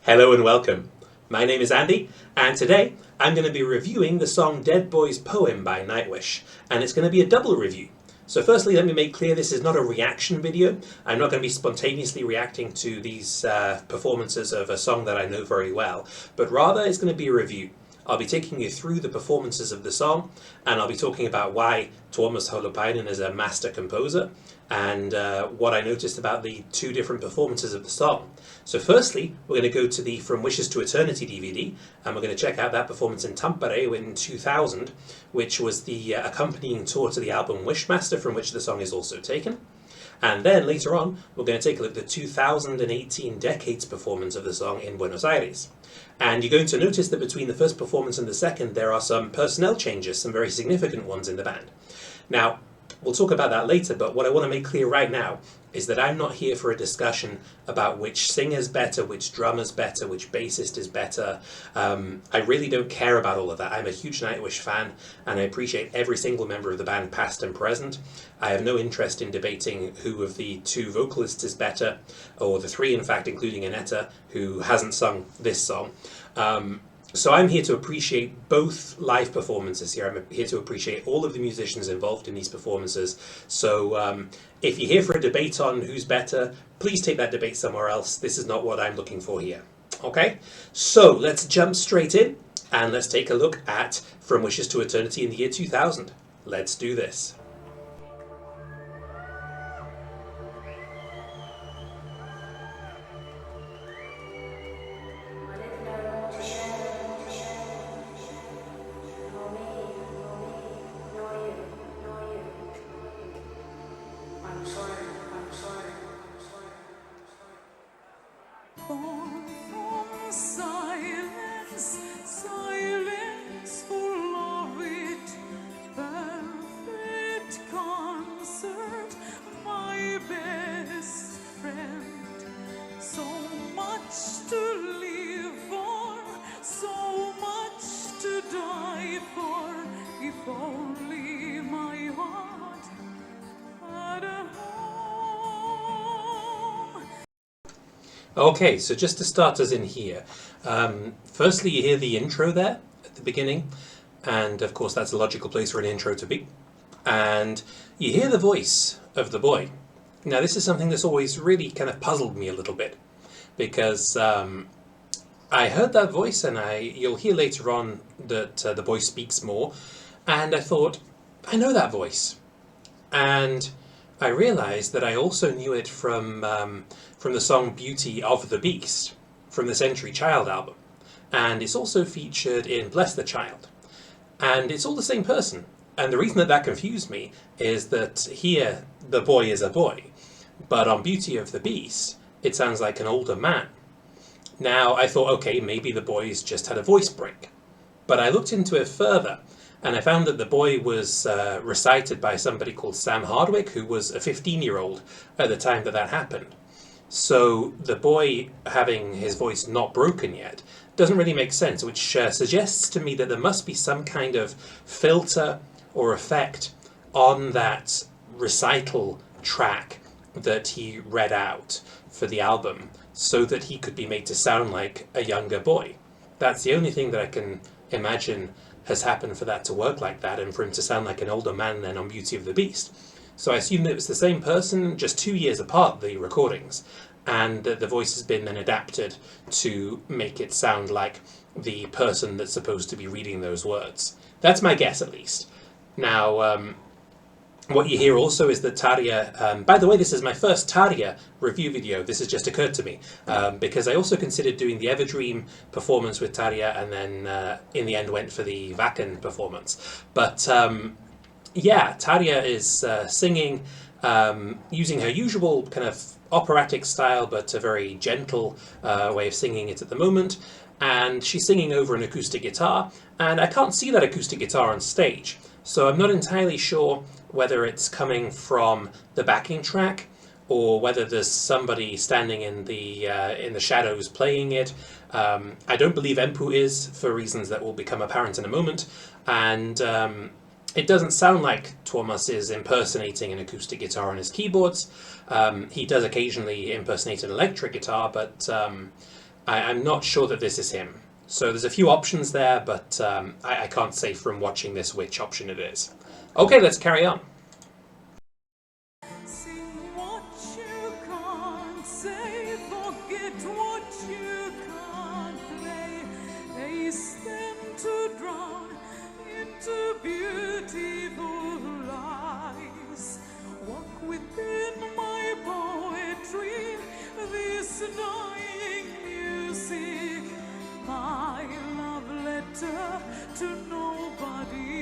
Hello and welcome. My name is Andy, and today I'm going to be reviewing the song Dead Boy's Poem by Nightwish, and it's going to be a double review. So firstly, let me make clear this is not a reaction video. I'm not going to be spontaneously reacting to these performances of a song that I know very well, but rather it's going to be a review. I'll be taking you through the performances of the song, and I'll be talking about why Tuomas Holopainen is a master composer, and what I noticed about the two different performances of the song. So firstly, we're going to go to the From Wishes to Eternity DVD, and we're going to check out that performance in Tampere in 2000, which was the accompanying tour to the album Wishmaster, from which the song is also taken. And then later on, we're going to take a look at the 2018 Decades performance of the song in Buenos Aires. And you're going to notice that between the first performance and the second, there are some personnel changes, some very significant ones in the band. Now, we'll talk about that later, but what I want to make clear right now is that I'm not here for a discussion about which singer's better, which drummer's better, which bassist is better. I really don't care about all of that. I'm a huge Nightwish fan, and I appreciate every single member of the band, past and present. I have no interest in debating who of the two vocalists is better, or the three, in fact, including Aneta, who hasn't sung this song. So I'm here to appreciate both live performances here. I'm here to appreciate all of the musicians involved in these performances. So if you're here for a debate on who's better, please take that debate somewhere else. This is not what I'm looking for here. Okay, so let's jump straight in and let's take a look at From Wishes to Eternity in the year 2000. Let's do this. Okay, so just to start us in here, firstly you hear the intro there at the beginning, and of course that's a logical place for an intro to be, and you hear the voice of the boy. Now this is something that's always really kind of puzzled me a little bit, because I heard that voice, and you'll hear later on that the boy speaks more, and I thought, I know that voice, and I realized that I also knew it from the song Beauty of the Beast from the Century Child album, and it's also featured in Bless the Child, and it's all the same person. And the reason that that confused me is that here the boy is a boy, but on Beauty of the Beast it sounds like an older man. Now I thought, okay, maybe the boy's just had a voice break, but I looked into it further, and I found that the boy was recited by somebody called Sam Hardwick, who was a 15-year-old at the time that happened. So the boy having his voice not broken yet doesn't really make sense, which suggests to me that there must be some kind of filter or effect on that recital track that he read out for the album so that he could be made to sound like a younger boy. That's the only thing that I can imagine has happened for that to work like that, and for him to sound like an older man then on Beauty of the Beast. So I assume that it was the same person, just 2 years apart, the recordings, and the voice has been then adapted to make it sound like the person that's supposed to be reading those words. That's my guess, at least. Now, what you hear also is that Tarja, by the way, this is my first Tarja review video. This has just occurred to me, because I also considered doing the Everdream performance with Tarja, and then in the end went for the Wacken performance. But yeah, Tarja is singing using her usual kind of operatic style, but a very gentle way of singing it at the moment. And she's singing over an acoustic guitar, and I can't see that acoustic guitar on stage. So I'm not entirely sure whether it's coming from the backing track or whether there's somebody standing in the shadows playing it. I don't believe Empu is, for reasons that will become apparent in a moment, and it doesn't sound like Tuomas is impersonating an acoustic guitar on his keyboards. He does occasionally impersonate an electric guitar, but I'm not sure that this is him. So there's a few options there, but I can't say from watching this which option it is. Okay, let's carry on. Sing what you can't say, forget what you can't play, hasten to drown into beautiful lies. Walk within my poetry, this dying music, my love letter to nobody.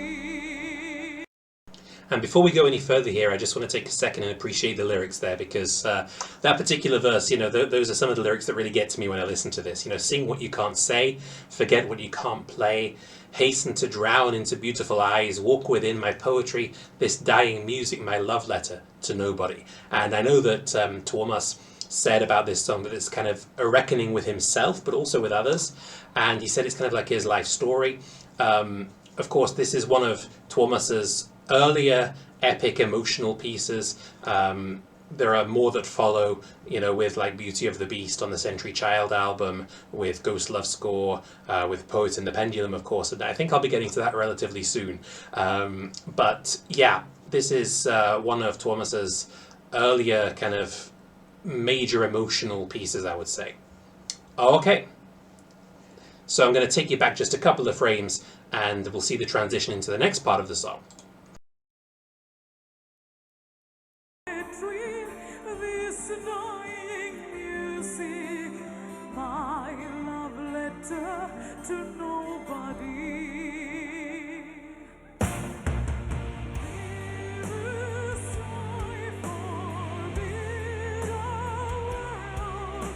And before we go any further here, I just want to take a second and appreciate the lyrics there, because that particular verse, those are some of the lyrics that really get to me when I listen to this. Sing what you can't say, forget what you can't play, hasten to drown into beautiful eyes, walk within my poetry, this dying music, my love letter to nobody. And I know that Tuomas said about this song that it's kind of a reckoning with himself, but also with others. And he said it's kind of like his life story. Of course, this is one of Tuomas's earlier epic emotional pieces. There are more that follow, with like Beauty of the Beast on the Century Child album, with Ghost Love Score, with Poets in the Pendulum, of course, and I think I'll be getting to that relatively soon. But yeah, this is one of Tuomas's earlier kind of major emotional pieces, I would say. Okay, so I'm going to take you back just a couple of frames and we'll see the transition into the next part of the song. This dying music, my love letter to nobody. This I forbid our world.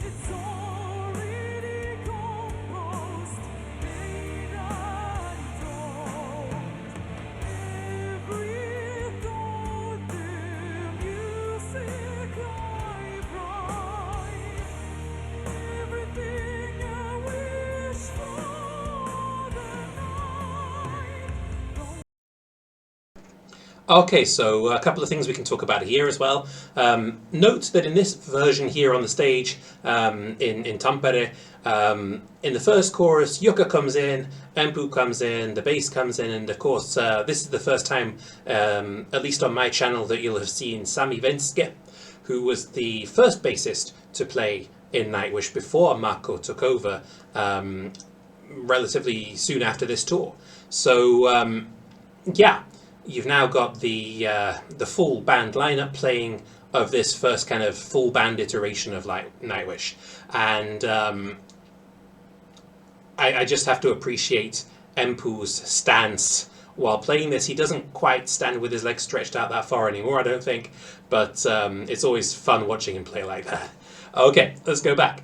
It's already composed, made untold. Every thought, the music I write, everything I wish for the night. Okay, so a couple of things we can talk about here as well. Note that in this version here on the stage, in Tampere, in the first chorus, Jukka comes in, Empu comes in, the bass comes in, and of course this is the first time, at least on my channel, that you'll have seen Sami Venske, who was the first bassist to play in Nightwish before Marco took over relatively soon after this tour. So yeah, you've now got the full band lineup playing of this first kind of full band iteration of Nightwish, and I just have to appreciate Empu's stance while playing this. He doesn't quite stand with his legs stretched out that far anymore, I don't think, but it's always fun watching him play like that. Okay, let's go back.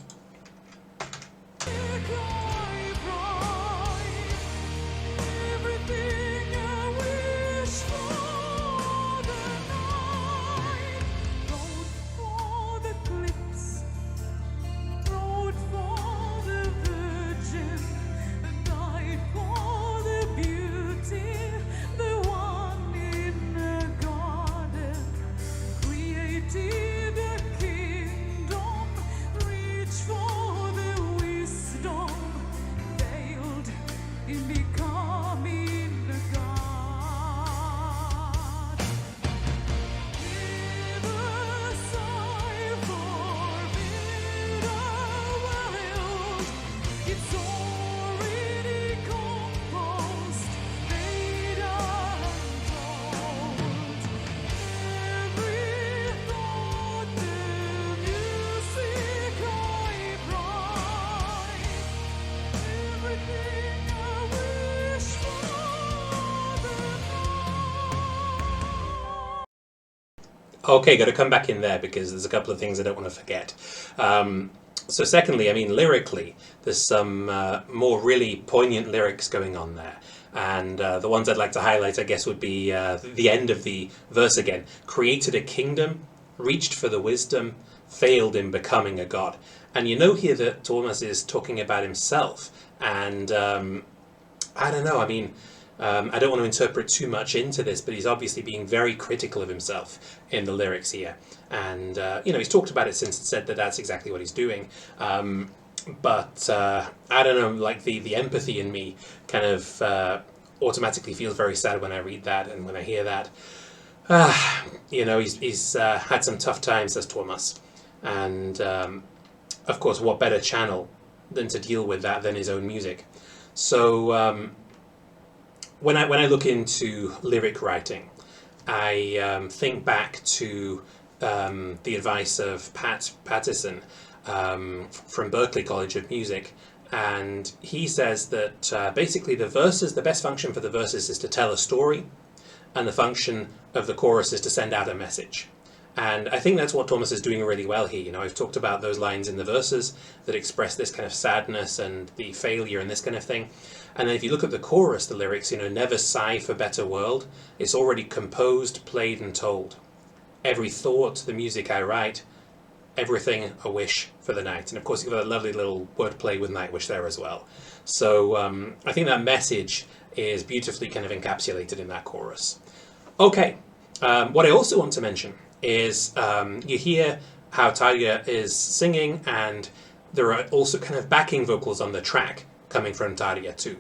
Okay, got to come back in there because there's a couple of things I don't want to forget. So secondly, I mean, lyrically, there's some more really poignant lyrics going on there. And the ones I'd like to highlight, I guess, would be the end of the verse again. Created a kingdom, reached for the wisdom, failed in becoming a god. And you know here that Tuomas is talking about himself. And I don't know, I mean, I don't want to interpret too much into this, but he's obviously being very critical of himself in the lyrics here. And, you know, he's talked about it since and said that that's exactly what he's doing. but I don't know, like the empathy in me kind of automatically feels very sad when I read that and when I hear that. You know, he's had some tough times as Thomas, and of course, what better channel than to deal with that than his own music. So when I look into lyric writing, I think back to the advice of Pat Pattison from Berklee College of Music, and he says that basically the best function for the verses is to tell a story, and the function of the chorus is to send out a message. And I think that's what Thomas is doing really well here. You know, I've talked about those lines in the verses that express this kind of sadness and the failure and this kind of thing. And then if you look at the chorus, the lyrics, you know, never sigh for better world. It's already composed, played and told. Every thought, the music I write, everything a wish for the night. And of course you've got a lovely little wordplay with Nightwish there as well. So I think that message is beautifully kind of encapsulated in that chorus. Okay, what I also want to mention is you hear how Tarja is singing, and there are also kind of backing vocals on the track coming from Tarja too.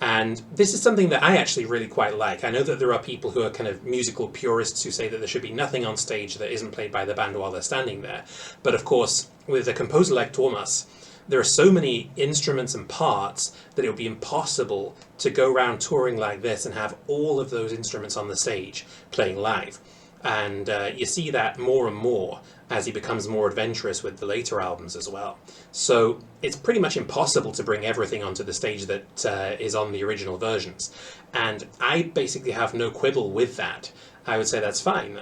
And this is something that I actually really quite like. I know that there are people who are kind of musical purists who say that there should be nothing on stage that isn't played by the band while they're standing there. But of course, with a composer like Thomas, there are so many instruments and parts that it would be impossible to go around touring like this and have all of those instruments on the stage playing live. And you see that more and more as he becomes more adventurous with the later albums as well. So it's pretty much impossible to bring everything onto the stage that is on the original versions. And I basically have no quibble with that. I would say that's fine.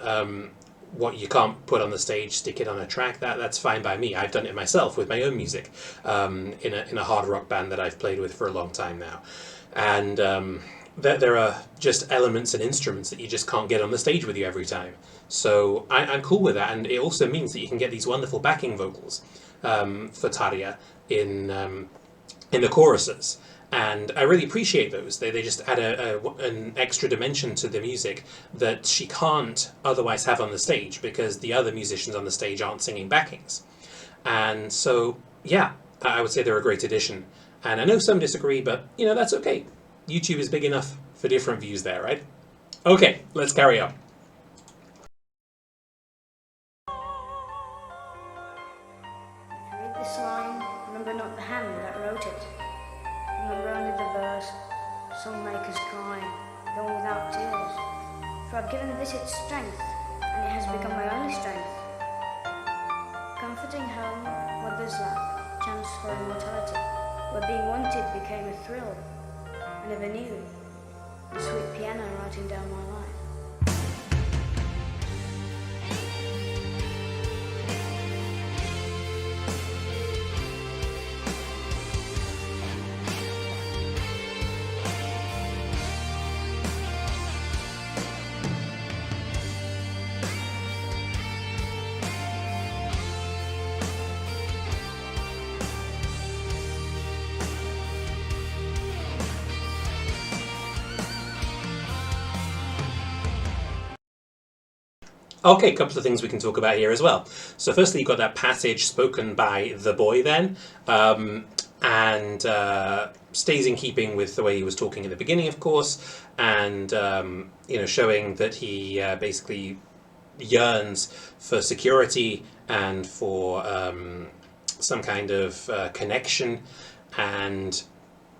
What you can't put on the stage, stick it on a track, that's fine by me. I've done it myself with my own music in a hard rock band that I've played with for a long time now. And there are just elements and instruments that you just can't get on the stage with you every time. So I'm cool with that, and it also means that you can get these wonderful backing vocals for Tarja in the choruses. And I really appreciate those. They just add an extra dimension to the music that she can't otherwise have on the stage, because the other musicians on the stage aren't singing backings. And so, yeah, I would say they're a great addition. And I know some disagree, but, you know, that's okay. YouTube is big enough for different views there, right? Okay, let's carry on. If you read this line, remember not the hand that wrote it. Remember only the verse, songmakers cry, though without tears. For I've given this its strength, and it has become my only strength. Comforting home, mother's lap, chance for immortality, where being wanted became a thrill. I never knew the sweet piano writing down my life. Okay, a couple of things we can talk about here as well. So firstly, you've got that passage spoken by the boy then, and stays in keeping with the way he was talking in the beginning, of course, and you know, showing that he basically yearns for security and for some kind of connection, and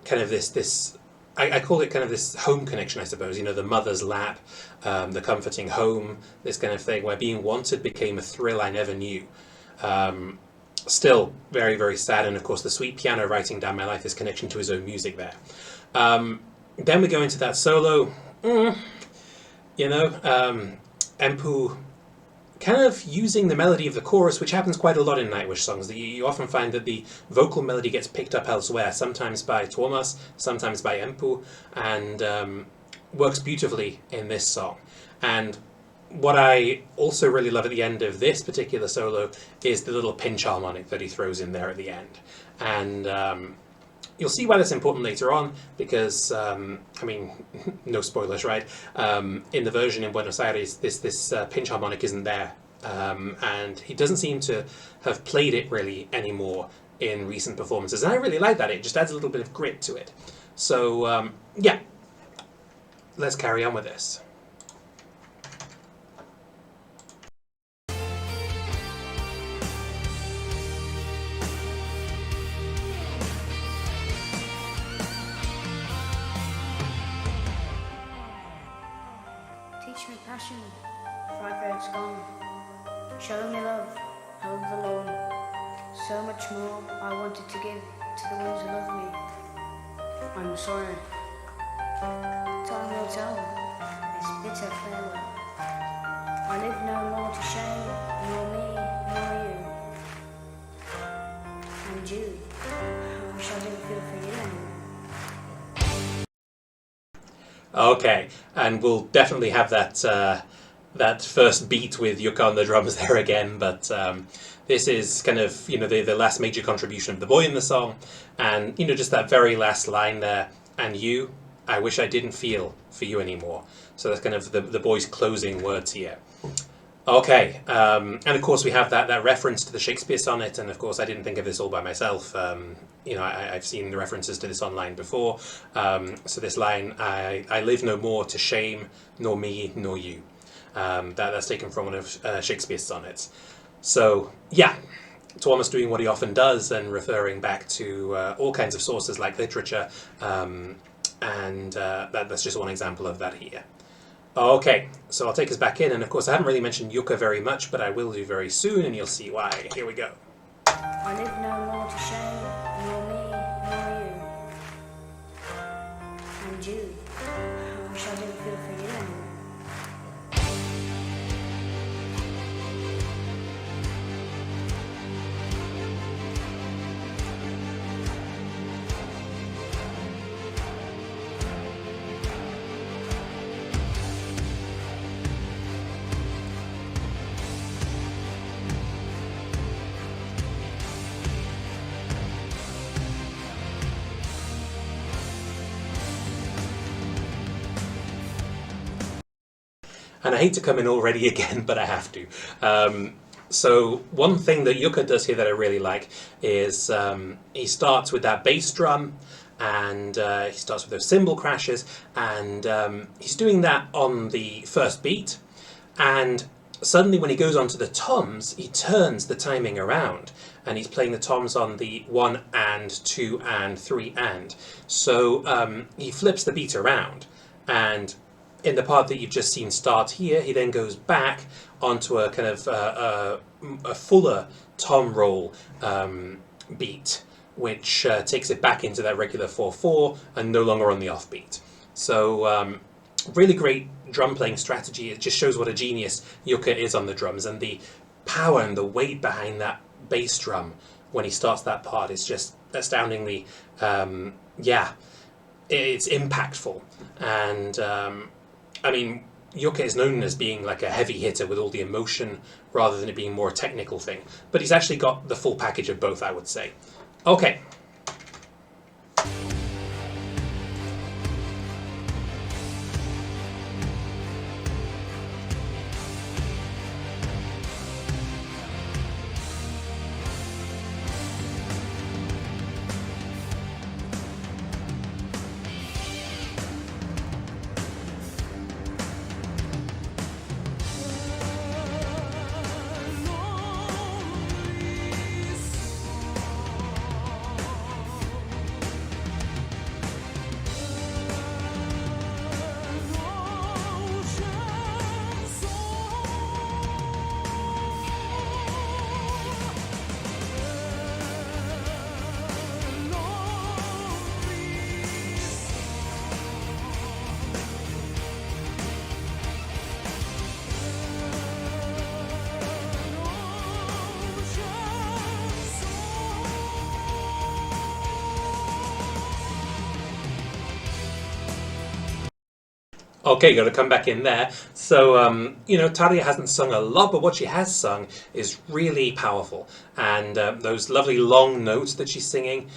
kind of this I call it kind of this home connection, I suppose, you know, the mother's lap, the comforting home, this kind of thing, where being wanted became a thrill I never knew. Still very, very sad, and of course the sweet piano writing down my life, this connection to his own music there. Then we go into that solo, you know, Empu kind of using the melody of the chorus, which happens quite a lot in Nightwish songs. You often find that the vocal melody gets picked up elsewhere, sometimes by Thomas, sometimes by Empu, and works beautifully in this song. And what I also really love at the end of this particular solo is the little pinch harmonic that he throws in there at the end. And you'll see why that's important later on, because, I mean, no spoilers, right? In the version in Buenos Aires, this pinch harmonic isn't there. And he doesn't seem to have played it really anymore in recent performances, and I really like that. It just adds a little bit of grit to it. So yeah, let's carry on with this. Teach me passion, for I fear it's gone. Show me love, I love the Lord. So much more I wanted to give to the ones who love me. I'm sorry. Time will tell this bitter farewell. I live no more to shame, nor me, nor you. And you, I wish I didn't feel for you anymore. Okay, and we'll definitely have that that first beat with Yuka on the drums there again, but this is kind of, the last major contribution of the boy in the song, and, just that very last line there, and you, I wish I didn't feel for you anymore. So that's kind of the boy's closing words here. Okay, and of course we have that reference to the Shakespeare sonnet, and of course I didn't think of this all by myself. I've seen the references to this online before. So this line, I live no more to shame, nor me, nor you. That's taken from one of Shakespeare's sonnets. So yeah, Thomas doing what he often does and referring back to all kinds of sources like literature, and that's just one example of that here. Okay, so I'll take us back in, and of course I haven't really mentioned Yuka very much, but I will do very soon, and you'll see why. Here we go. I live no more to shame, nor me, nor you. And you, I wish I didn't feel for you anymore. And I hate to come in already again, but I have to. So one thing that Yuka does here that I really like is he starts with that bass drum, and he starts with those cymbal crashes, and he's doing that on the first beat, and suddenly when he goes on to the toms, he turns the timing around, and he's playing the toms on the 1 and 2 and 3 and. So he flips the beat around, and in the part that you've just seen start here, he then goes back onto a kind of a fuller tom roll beat, which takes it back into that regular 4/4 and no longer on the offbeat. So really great drum playing strategy. It just shows what a genius Yuka is on the drums, and the power and the weight behind that bass drum when he starts that part is just astoundingly, it's impactful. And I mean, Yuka is known as being like a heavy hitter with all the emotion rather than it being more a technical thing. But he's actually got the full package of both, I would say. Okay. Okay, got to come back in there. So, Talia hasn't sung a lot, but what she has sung is really powerful. And those lovely long notes that she's singing,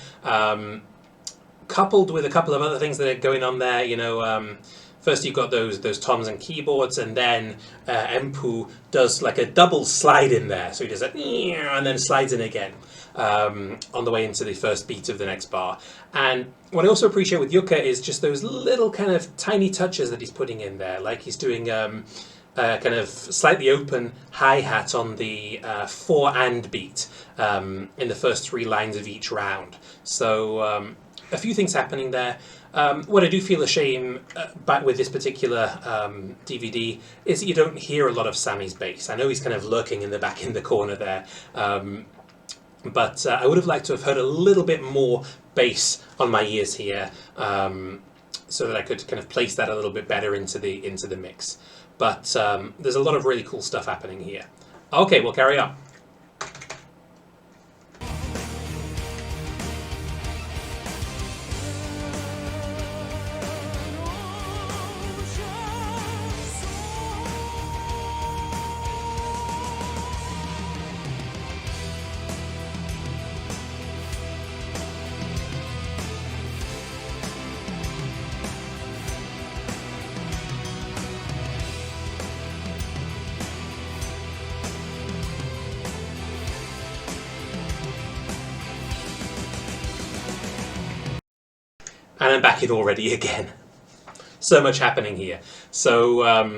coupled with a couple of other things that are going on there, first you've got those toms and keyboards, and then Empu does like a double slide in there. So he does that, and then slides in again. on the way into the first beat of the next bar. And what I also appreciate with Yuka is just those little kind of tiny touches that he's putting in there, like he's doing a kind of slightly open hi-hat on the 4 and beat in the first 3 lines of each round. So a few things happening there. What I do feel a shame back with this particular DVD is that you don't hear a lot of Sammy's bass. I know he's kind of lurking in the back in the corner there, but I would have liked to have heard a little bit more bass on my ears here, so that I could kind of place that a little bit better into the mix. But there's a lot of really cool stuff happening here. Okay, we'll carry on. And I'm back in already again. So much happening here. So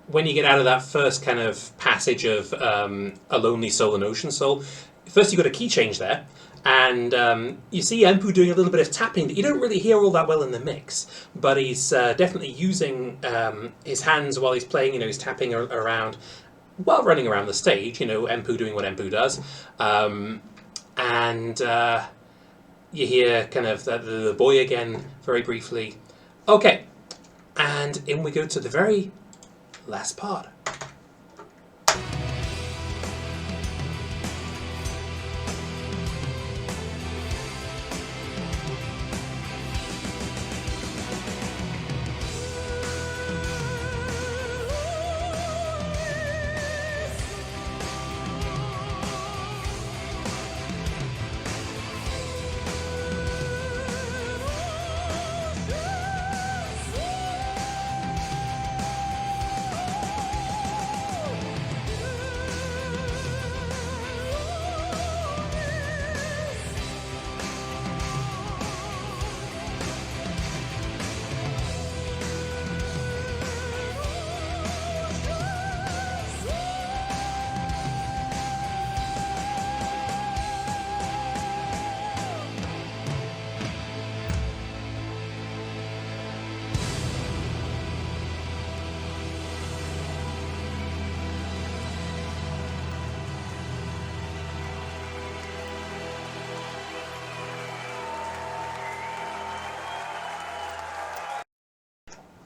when you get out of that first kind of passage of A Lonely Soul and Ocean Soul, first you've got a key change there, and you see Empu doing a little bit of tapping that you don't really hear all that well in the mix, but he's definitely using his hands while he's playing. You know, he's tapping around while running around the stage, you know, Empu doing what Empu does. You hear kind of the boy again very briefly. Okay, and in we go to the very last part.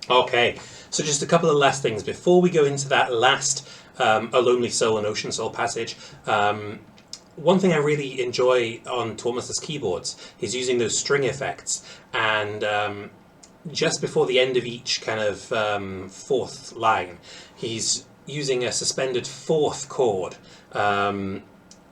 Okay, so just a couple of last things before we go into that last A Lonely Soul and Ocean Soul passage. One thing I really enjoy on Thomas's keyboards is using those string effects, and just before the end of each kind of 4th line, he's using a suspended 4th chord.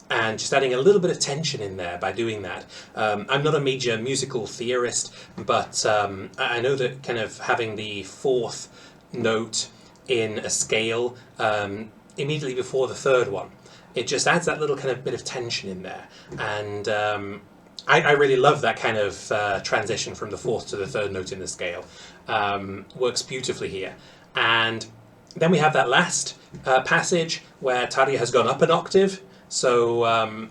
And just adding a little bit of tension in there by doing that. I'm not a major musical theorist, but I know that kind of having the 4th note in a scale immediately before the 3rd one, it just adds that little kind of bit of tension in there. And I really love that kind of transition from the 4th to the 3rd note in the scale. Works beautifully here. And then we have that last passage where Tarja has gone up an octave. So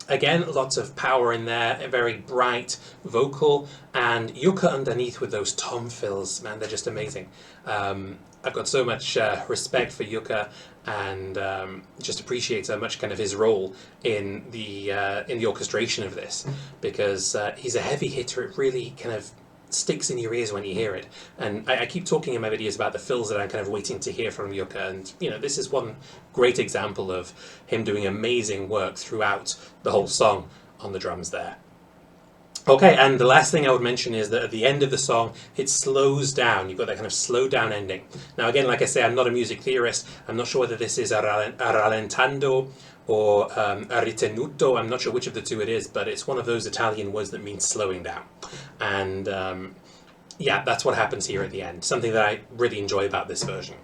again, lots of power in there, a very bright vocal, and Yuka underneath with those tom fills, man, they're just amazing. I've got so much respect for Yuka, and just appreciate so much kind of his role in the orchestration of this, because he's a heavy hitter. It really kind of sticks in your ears when you hear it. And I keep talking in my videos about the fills that I'm kind of waiting to hear from Yuka, and you know, this is one great example of him doing amazing work throughout the whole song on the drums there. Okay, and the last thing I would mention is that at the end of the song, it slows down. You've got that kind of slow down ending. Now again, like I say, I'm not a music theorist. I'm not sure whether this is a rallentando or a ritenuto. I'm not sure which of the two it is, but it's one of those Italian words that means slowing down. And yeah, that's what happens here at the end. Something that I really enjoy about this version.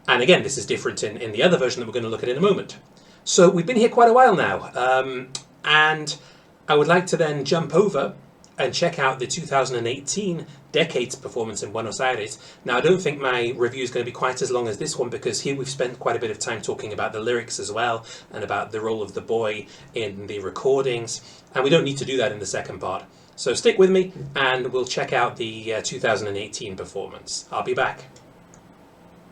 And again, this is different in the other version that we're going to look at in a moment. So we've been here quite a while now. And I would like to then jump over and check out the 2018 Decades performance in Buenos Aires. Now, I don't think my review is going to be quite as long as this one, because here we've spent quite a bit of time talking about the lyrics as well, and about the role of the boy in the recordings, and we don't need to do that in the second part. So stick with me and we'll check out the 2018 performance. I'll be back.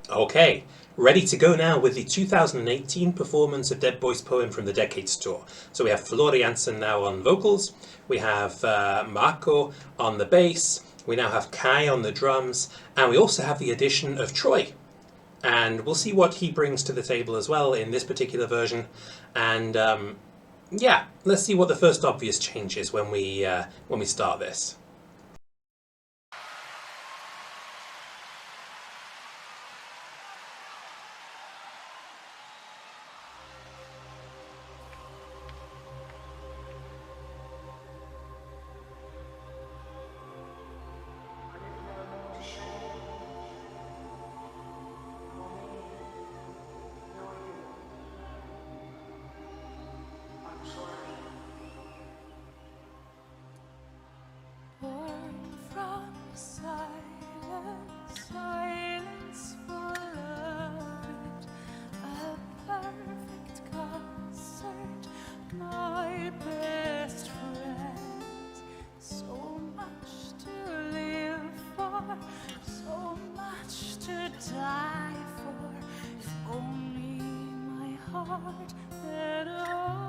Okay, ready to go now with the 2018 performance of Dead Boy's Poem from the Decades tour. So we have Flor Jansen now on vocals, we have Marco on the bass, we now have Kai on the drums, and we also have the addition of Troy. And we'll see what he brings to the table as well in this particular version. And yeah, let's see what the first obvious change is when we start this. Born from silence, silence beloved, a perfect concert, my best friend. So much to live for, so much to die for. If only my heart had known.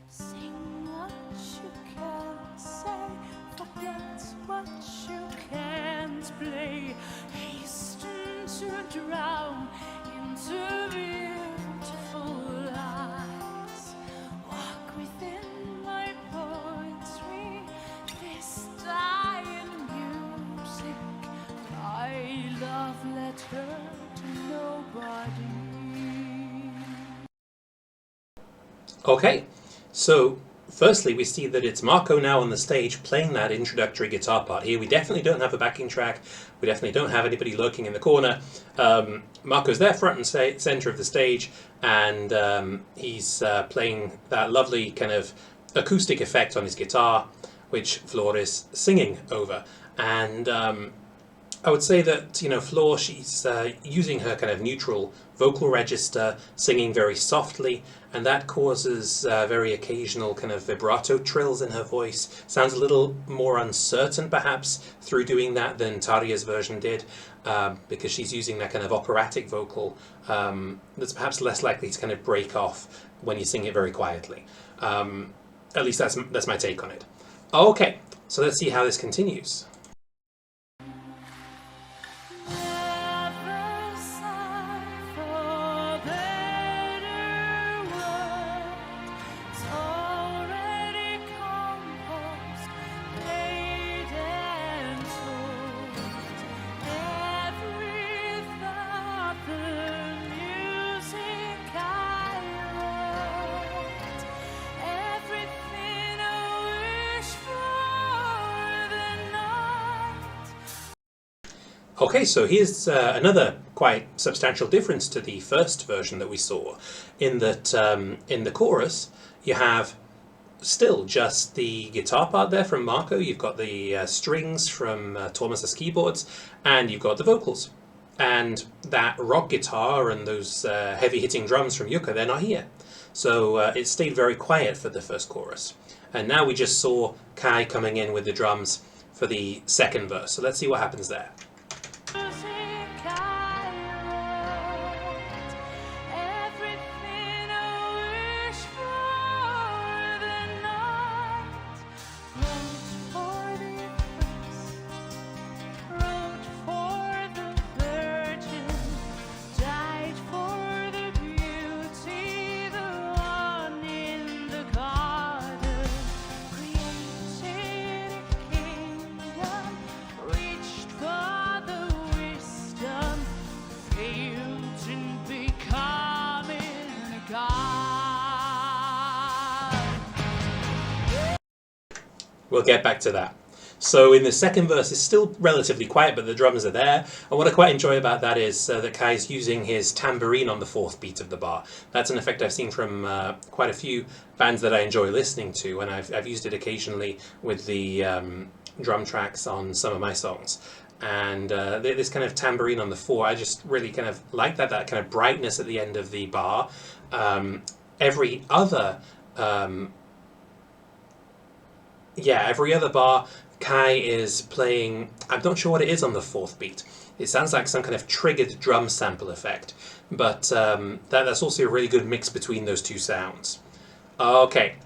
Sing what you can say, forget what you can't play. Hasten to drown into beautiful lies. Walk within my poetry, this dying music. My love letter to nobody. Okay, so firstly we see that it's Marco now on the stage playing that introductory guitar part. Here we definitely don't have a backing track, we definitely don't have anybody lurking in the corner. Marco's there front and center of the stage, and he's playing that lovely kind of acoustic effect on his guitar, which Flor is singing over. And I would say that, you know, Flor, she's using her kind of neutral vocal register, singing very softly, and that causes very occasional kind of vibrato trills in her voice. Sounds a little more uncertain perhaps through doing that than Tarja's version did, because she's using that kind of operatic vocal that's perhaps less likely to kind of break off when you sing it very quietly. At least that's my take on it. Okay, so let's see how this continues. Never sigh for better world. It's already composed, played and told. Every thought, the music I wrote, everything I wish for the night. Okay, so here's another quite substantial difference to the first version that we saw, in that in the chorus you have still just the guitar part there from Marco, you've got the strings from Thomas's keyboards, and you've got the vocals. And that rock guitar and those heavy hitting drums from Jukka, they're not here. So it stayed very quiet for the first chorus. And now we just saw Kai coming in with the drums for the second verse. So let's see what happens there. Music I wrote, everything I wish for the night. Wrote for the empress, wrote for the virgin, died for the beauty, the one in the garden. Created a kingdom, reached for the wisdom, failed in becoming a god. We'll get back to that. So in the second verse, it's still relatively quiet, but the drums are there. And what I quite enjoy about that is that Kai's using his tambourine on the fourth beat of the bar. That's an effect I've seen from quite a few bands that I enjoy listening to, and I've used it occasionally with the drum tracks on some of my songs. And this kind of tambourine on the four, I just really kind of like that kind of brightness at the end of the bar. Every other bar, Kai is playing, I'm not sure what it is on the fourth beat. It sounds like some kind of triggered drum sample effect, but that's also a really good mix between those two sounds. Okay.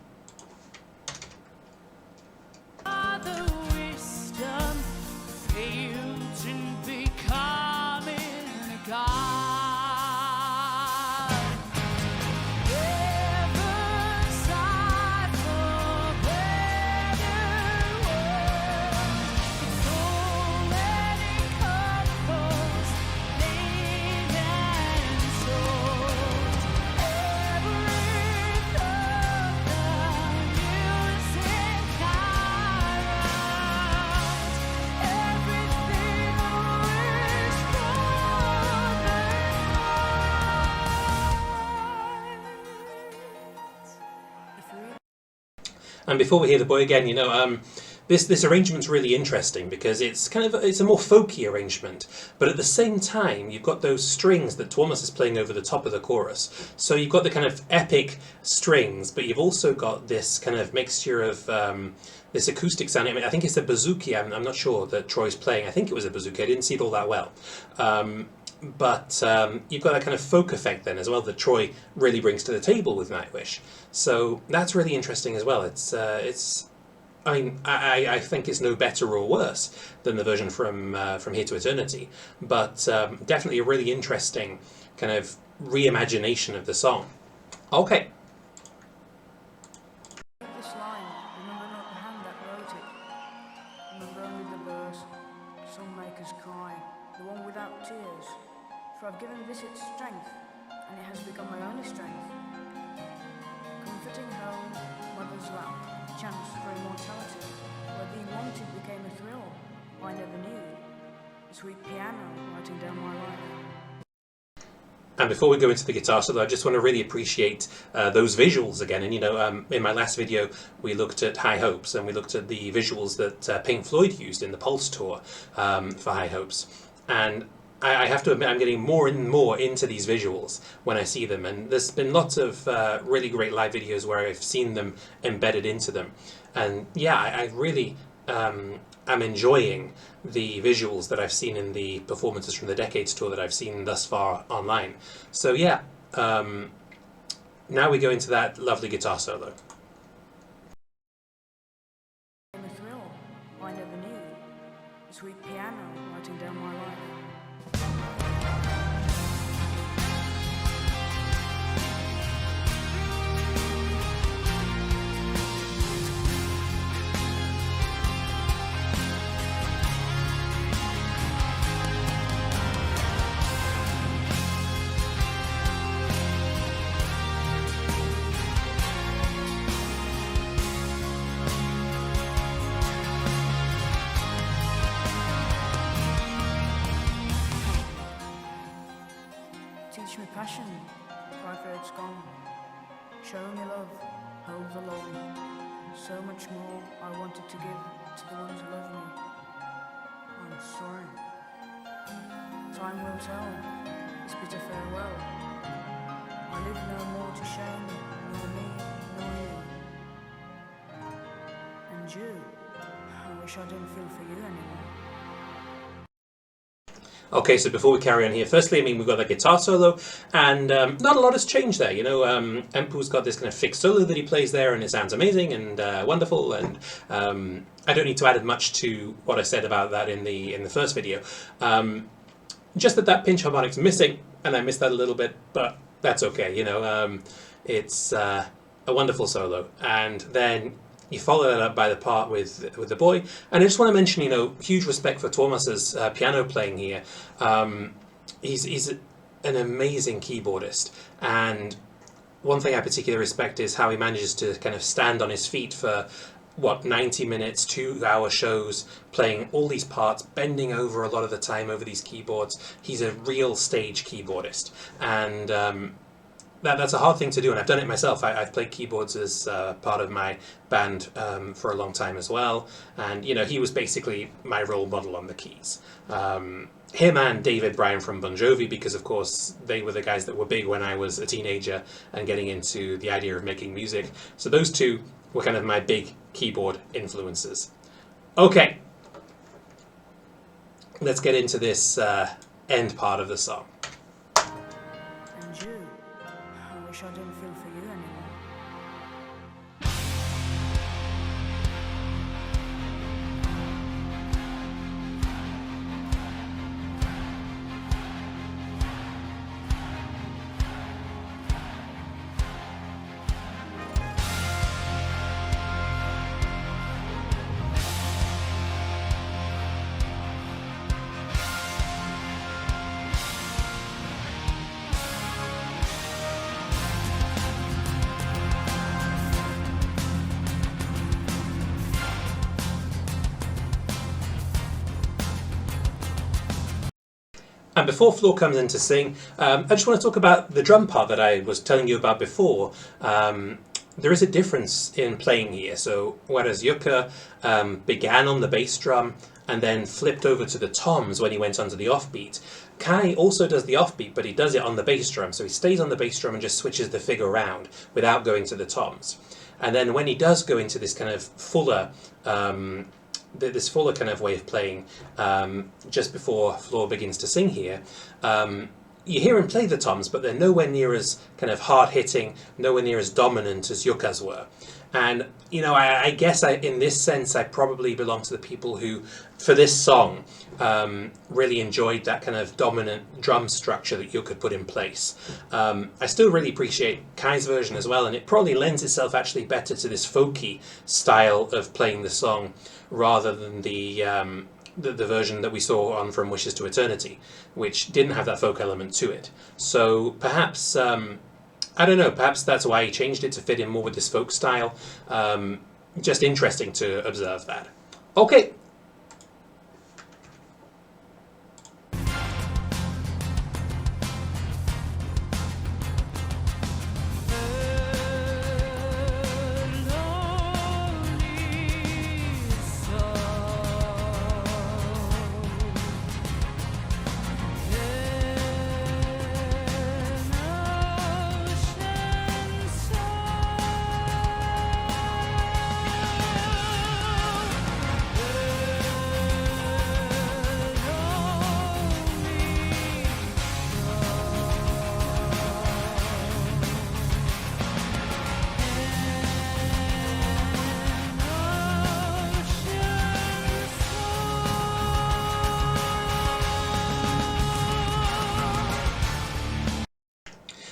And before we hear the boy again, you know, this arrangement's really interesting because it's a more folky arrangement, but at the same time you've got those strings that Tuomas is playing over the top of the chorus. So you've got the kind of epic strings, but you've also got this kind of mixture of this acoustic sound. I mean, I think it's a bouzouki. I'm not sure that Troy's playing. I think it was a bouzouki. I didn't see it all that well. But you've got that kind of folk effect then as well that Troy really brings to the table with Nightwish. So that's really interesting as well. I mean, I think it's no better or worse than the version from Here to Eternity, but definitely a really interesting kind of reimagination of the song. Okay. This line, remember not the hand that wrote it. Remember only the verse, songmaker's cry, the one without tears. For I've given this its strength, and it has become my only strength. Comforting home, mother's lap, chance for immortality. Where thee wanted became a thrill, I never knew. A sweet piano writing down my life. And before we go into the guitar solo, I just want to really appreciate those visuals again. And you know, in my last video, we looked at High Hopes, and we looked at the visuals that Pink Floyd used in the Pulse tour for High Hopes. And I have to admit, I'm getting more and more into these visuals when I see them. And there's been lots of really great live videos where I've seen them embedded into them. And yeah, I really am enjoying the visuals that I've seen in the performances from the Decades tour that I've seen thus far online. So yeah, now we go into that lovely guitar solo. A thrill, I never knew. A sweet piano writing down my life. Teach me passion, for I fear it's gone. Show me love, hold the long. So much more I wanted to give to the ones who love me. I'm sorry. Time will tell, this bitter farewell. I live no more to shame, nor me, nor you. And you, I wish I didn't feel for you anymore. Okay, so before we carry on here, firstly, I mean, we've got that guitar solo, and not a lot has changed there. You know, Empu's got this kind of fixed solo that he plays there, and it sounds amazing and wonderful, and I don't need to add much to what I said about that in the first video. Just that pinch harmonic's missing, and I missed that a little bit, but that's okay, you know. It's a wonderful solo, and then you follow that up by the part with the boy. And I just want to mention, you know, huge respect for Tuomas's piano playing here. He's an amazing keyboardist, and one thing I particularly respect is how he manages to kind of stand on his feet for what, 90 minutes, 2-hour shows, playing all these parts, bending over a lot of the time over these keyboards. He's a real stage keyboardist, and that's a hard thing to do, and I've done it myself. I've played keyboards as part of my band for a long time as well, and he was basically my role model on the keys. Him and David Bryan from Bon Jovi, because of course they were the guys that were big when I was a teenager and getting into the idea of making music. So those two were kind of my big keyboard influences. Okay, let's get into this end part of the song. And you, I wish I didn't feel for you anymore. And before Flo comes in to sing, I just want to talk about the drum part that I was telling you about before. There is a difference in playing here. So whereas Jukka began on the bass drum and then flipped over to the toms when he went onto the offbeat, Kai also does the offbeat, but he does it on the bass drum. So he stays on the bass drum and just switches the figure around without going to the toms. And then when he does go into this kind of fuller this fuller kind of way of playing, just before Flo begins to sing here, you hear him play the toms, but they're nowhere near as kind of hard-hitting, nowhere near as dominant as Jukka's were. And, I guess in this sense, I probably belong to the people who, for this song, really enjoyed that kind of dominant drum structure that Jukka put in place. I still really appreciate Kai's version as well, and it probably lends itself actually better to this folky style of playing the song rather than the version that we saw on From Wishes to Eternity, which didn't have that folk element to it. So perhaps, I don't know, perhaps that's why he changed it to fit in more with this folk style. Just interesting to observe that. Okay.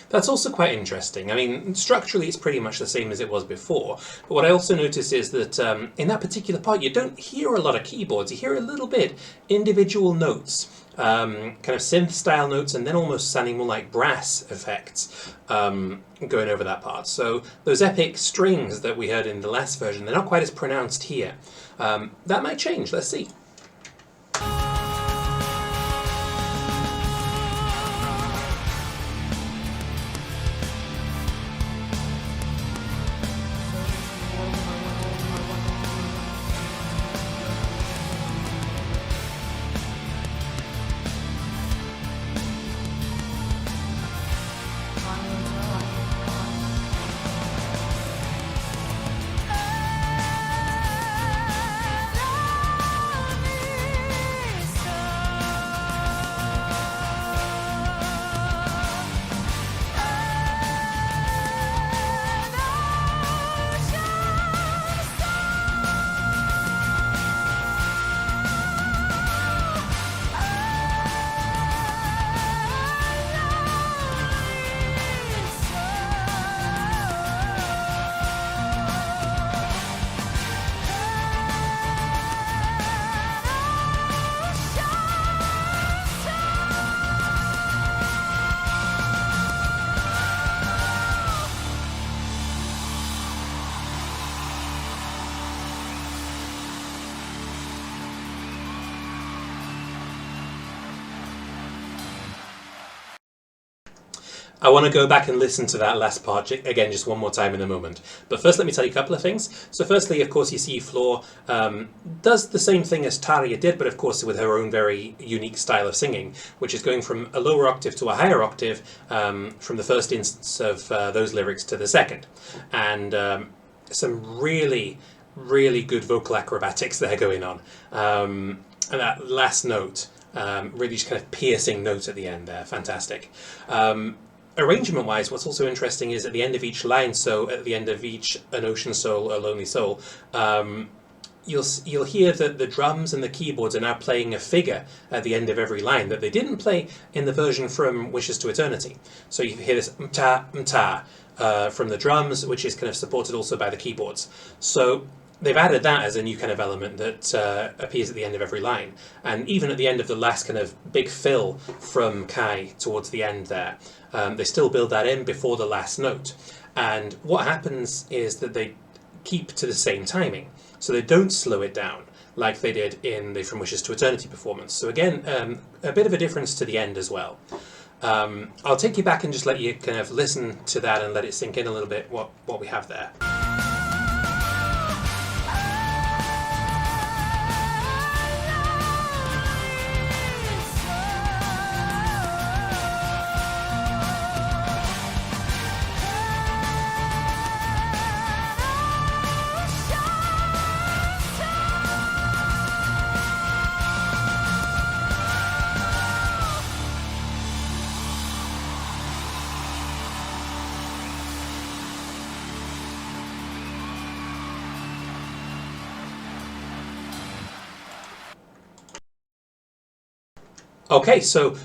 That's also quite interesting. I mean, structurally it's pretty much the same as it was before, but what I also notice is that in that particular part you don't hear a lot of keyboards, you hear a little bit individual notes, kind of synth style notes, and then almost sounding more like brass effects going over that part. So those epic strings that we heard in the last version, they're not quite as pronounced here. That might change, let's see. I want to go back and listen to that last part again just one more time in a moment. But first let me tell you a couple of things. So firstly, of course, you see Flor does the same thing as Tarja did, but of course with her own very unique style of singing, which is going from a lower octave to a higher octave from the first instance of those lyrics to the second. And some really, really good vocal acrobatics there going on. And that last note, really just kind of piercing note at the end there, fantastic. Arrangement wise, what's also interesting is at the end of each line, so at the end of each An Ocean Soul, A Lonely Soul, you'll hear that the drums and the keyboards are now playing a figure at the end of every line that they didn't play in the version from Wishes to Eternity. So you hear this mta, mta from the drums, which is kind of supported also by the keyboards. So they've added that as a new kind of element that appears at the end of every line. And even at the end of the last kind of big fill from Kai towards the end there, they still build that in before the last note. And what happens is that they keep to the same timing. So they don't slow it down like they did in the From Wishes to Eternity performance. So again, a bit of a difference to the end as well. I'll take you back and just let you kind of listen to that and let it sink in a little bit what we have there. Okay, so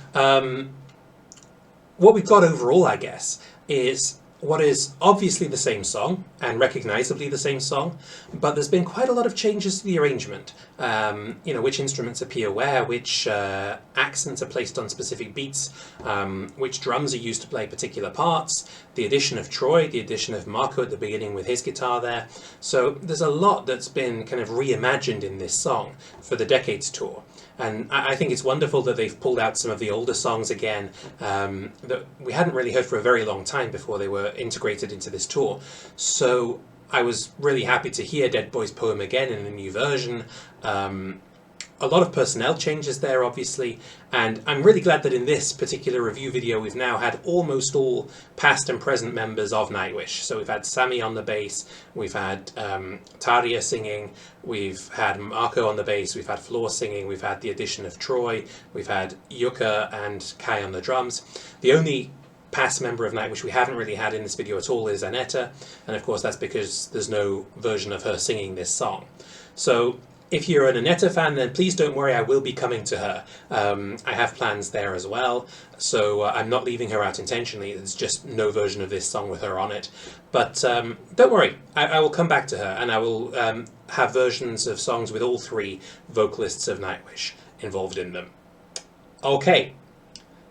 what we've got overall, I guess, is what is obviously the same song and recognizably the same song, but there's been quite a lot of changes to the arrangement. You know, which instruments appear where, which accents are placed on specific beats, which drums are used to play particular parts, the addition of Troy, the addition of Marco at the beginning with his guitar there. So there's a lot that's been kind of reimagined in this song for the Decades tour. And I think it's wonderful that they've pulled out some of the older songs again that we hadn't really heard for a very long time before they were integrated into this tour. So I was really happy to hear Dead Boy's Poem again in a new version. A lot of personnel changes there, obviously, and I'm really glad that in this particular review video we've now had almost all past and present members of Nightwish. So we've had Sammy on the bass, we've had Tarja singing, we've had Marco on the bass, we've had Flor singing, we've had the addition of Troy, we've had Jukka and Kai on the drums. The only past member of Nightwish we haven't really had in this video at all is Aneta, and of course that's because there's no version of her singing this song. So if you're an Aneta fan, then please don't worry, I will be coming to her. I have plans there as well, so I'm not leaving her out intentionally. There's just no version of this song with her on it. But don't worry, I will come back to her, and I will have versions of songs with all three vocalists of Nightwish involved in them. Okay,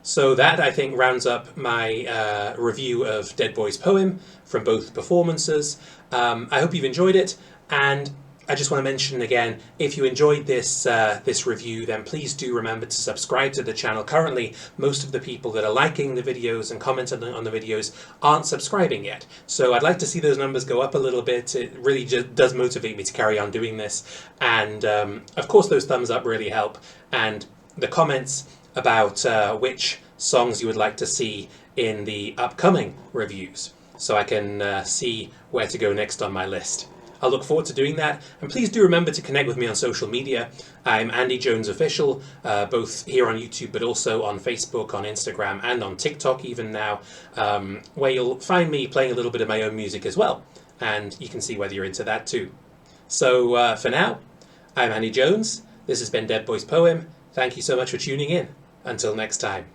so that I think rounds up my review of Dead Boy's Poem from both performances. I hope you've enjoyed it, and I just want to mention again, if you enjoyed this this review, then please do remember to subscribe to the channel. Currently, most of the people that are liking the videos and commenting on the videos aren't subscribing yet. So I'd like to see those numbers go up a little bit. It really just does motivate me to carry on doing this. And of course, those thumbs up really help. And the comments about which songs you would like to see in the upcoming reviews, so I can see where to go next on my list. I'll look forward to doing that, and please do remember to connect with me on social media. I'm Andy Jones Official, both here on YouTube but also on Facebook, on Instagram, and on TikTok even now, where you'll find me playing a little bit of my own music as well, and you can see whether you're into that too. So for now, I'm Andy Jones, this has been Dead Boy's Poem. Thank you so much for tuning in. Until next time.